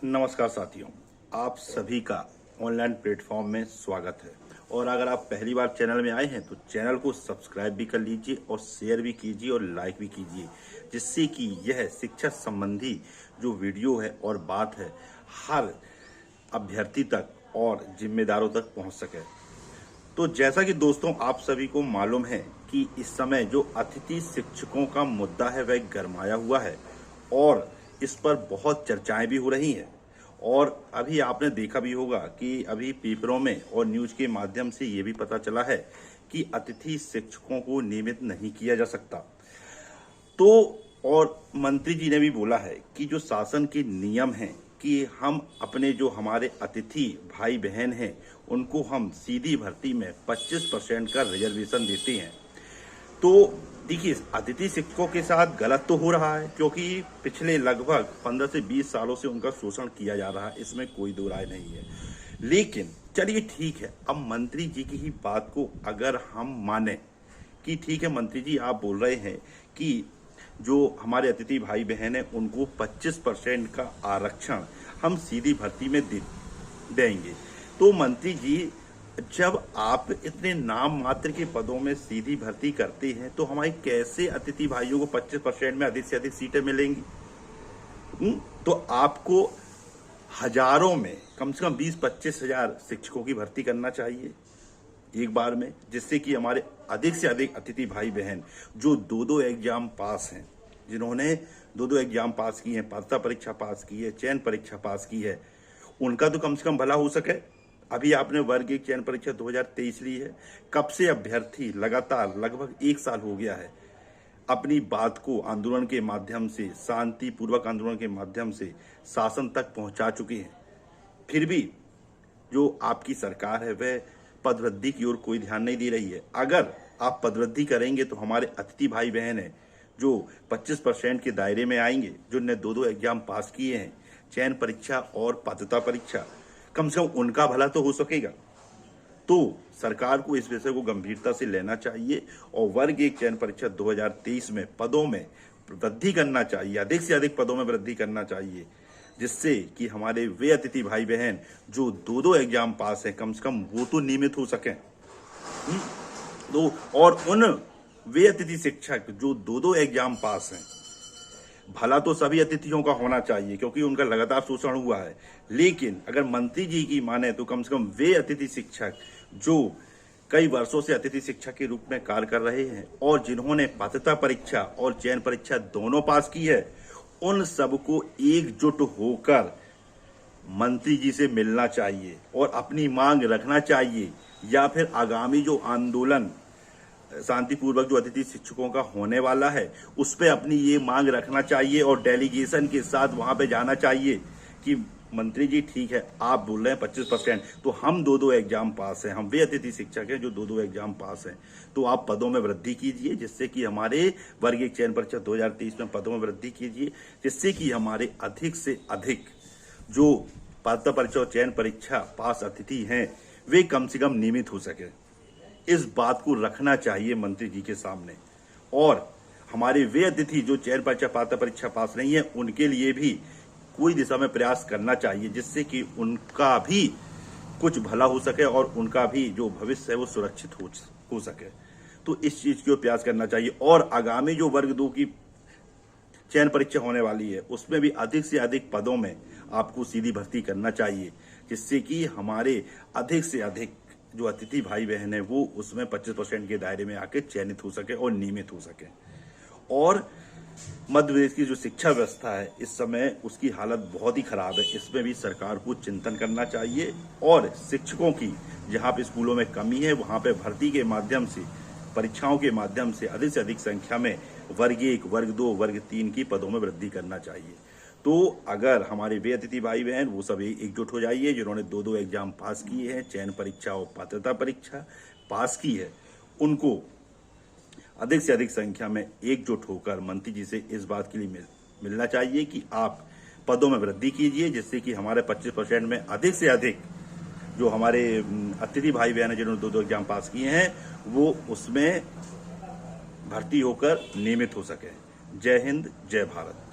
नमस्कार साथियों, आप सभी का ऑनलाइन प्लेटफॉर्म में स्वागत है। और अगर आप पहली बार चैनल में आए हैं तो चैनल को सब्सक्राइब भी कर लीजिए और शेयर भी कीजिए और लाइक भी कीजिए, जिससे कि यह शिक्षा संबंधी जो वीडियो है और बात है हर अभ्यर्थी तक और जिम्मेदारों तक पहुंच सके। तो जैसा कि दोस्तों आप सभी को मालूम है कि इस समय जो अतिथि शिक्षकों का मुद्दा है वह गरमाया हुआ है और इस पर बहुत चर्चाएं भी हो रही हैं। और अभी आपने देखा भी होगा कि अभी पेपरों में और न्यूज के माध्यम से ये भी पता चला है कि अतिथि शिक्षकों को नियमित नहीं किया जा सकता। तो और मंत्री जी ने भी बोला है कि जो शासन के नियम हैं कि हम अपने जो हमारे अतिथि भाई बहन हैं उनको हम सीधी भर्ती में 25% का रिजर्वेशन देते हैं। तो देखिए, अतिथि शिक्षकों के साथ गलत तो हो रहा है क्योंकि पिछले लगभग 15 से 20 सालों से उनका शोषण किया जा रहा है, इसमें कोई दो राय नहीं है। लेकिन चलिए ठीक है, अब मंत्री जी की ही बात को अगर हम माने कि ठीक है, मंत्री जी आप बोल रहे हैं कि जो हमारे अतिथि भाई बहन हैं उनको 25% का आरक्षण हम सीधी भर्ती में देंगे। तो मंत्री जी, जब आप इतने नाम मात्र के पदों में सीधी भर्ती करते हैं तो हमारे कैसे अतिथि भाइयों को 25% में अधिक से अधिक सीटें मिलेंगी? तो आपको हजारों में कम से कम 20-25 हजार शिक्षकों की भर्ती करना चाहिए एक बार में, जिससे कि हमारे अधिक से अधिक अतिथि भाई बहन जो दो एग्जाम पास हैं, जिन्होंने दो एग्जाम पास की है, पात्रता परीक्षा पास की है, चयन परीक्षा पास की है, उनका तो कम से कम भला हो सके। अभी आपने वर्ग 1 चयन परीक्षा 2023 ली है। कब से अभ्यर्थी लगातार लगभग 1 साल हो गया है अपनी बात को आंदोलन के माध्यम से, शांतिपूर्वक आंदोलन के माध्यम से शासन तक पहुंचा चुके हैं। फिर भी जो आपकी सरकार है वह पदवृद्धि की ओर कोई ध्यान नहीं दे रही है। अगर आप पदवृद्धि करेंगे तो हमारे अतिथि भाई बहन है जो 25% के दायरे में आएंगे, जो ने दो एग्जाम पास किए हैं, चयन परीक्षा और पात्रता परीक्षा, कम से कम उनका भला तो हो सकेगा। तो सरकार को इस विषय को गंभीरता से लेना चाहिए और वर्ग 1 चयन परीक्षा 2023 में पदों में वृद्धि करना चाहिए, अधिक से अधिक पदों में वृद्धि करना चाहिए, जिससे कि हमारे वे अतिथि भाई बहन जो दो एग्जाम पास है कम से कम वो तो नियमित हो सकें। तो और उन वे अतिथि शिक्षक जो दो एग्जाम पास हैं, भला तो सभी अतिथियों का होना चाहिए क्योंकि उनका लगातार शोषण हुआ है, लेकिन अगर मंत्री जी की माने तो कम से कम वे अतिथि शिक्षक जो कई वर्षों से अतिथि शिक्षक के रूप में कार्य कर रहे हैं और जिन्होंने पात्रता परीक्षा और चयन परीक्षा दोनों पास की है, उन सबको एकजुट होकर मंत्री जी से मिलना चाहिए और अपनी मांग रखना चाहिए, या फिर आगामी जो आंदोलन शांतिपूर्वक जो अतिथि शिक्षकों का होने वाला है उस पे अपनी ये मांग रखना चाहिए और डेलीगेशन के साथ वहां पे जाना चाहिए कि मंत्री जी ठीक है, आप बोल रहे हैं 25%, तो हम दो एग्जाम पास हैं, हम वे अतिथि शिक्षक हैं जो दो एग्जाम पास हैं, तो आप पदों में वृद्धि कीजिए, जिससे कि हमारे वर्ग 1 चयन परीक्षा 2023 में पदों में वृद्धि कीजिए, जिससे कि हमारे अधिक से अधिक जो पात्रता परीक्षा और चयन परीक्षा पास अतिथि हैं वे कम से कम नियमित हो सके। इस बात को रखना चाहिए मंत्री जी के सामने। और हमारे वे अतिथि जो चयन परीक्षा पात्रता परीक्षा पास नहीं है उनके लिए भी कोई दिशा में प्रयास करना चाहिए, जिससे कि उनका भी कुछ भला हो सके और उनका भी जो भविष्य है वो सुरक्षित हो सके। तो इस चीज की प्रयास करना चाहिए। और आगामी जो वर्ग 2 की चयन परीक्षा होने वाली है उसमें भी अधिक से अधिक पदों में आपको सीधी भर्ती करना चाहिए, जिससे कि हमारे अधिक से अधिक जो अतिथि भाई बहन है वो उसमें 25% के दायरे में आके चयनित हो सके और नियमित हो सके। और मध्य प्रदेश की जो शिक्षा व्यवस्था है इस समय उसकी हालत बहुत ही खराब है, इसमें भी सरकार को चिंतन करना चाहिए और शिक्षकों की जहाँ पे स्कूलों में कमी है वहाँ पे भर्ती के माध्यम से, परीक्षाओं के माध्यम से अधिक संख्या में वर्ग 1, वर्ग 2, वर्ग 3 की पदों में वृद्धि करना चाहिए। तो अगर हमारे वे अतिथि भाई बहन वो सभी एकजुट हो जाइए जिन्होंने दो एग्जाम पास किए हैं, चयन परीक्षा और पात्रता परीक्षा पास की है, उनको अधिक से अधिक संख्या में एकजुट होकर मंत्री जी से इस बात के लिए मिलना चाहिए कि आप पदों में वृद्धि कीजिए, जिससे कि हमारे 25% में अधिक से अधिक जो हमारे अतिथि भाई बहन जिन्होंने दो एग्जाम पास किए हैं वो उसमें भर्ती होकर नियमित हो सके। जय हिंद, जय भारत।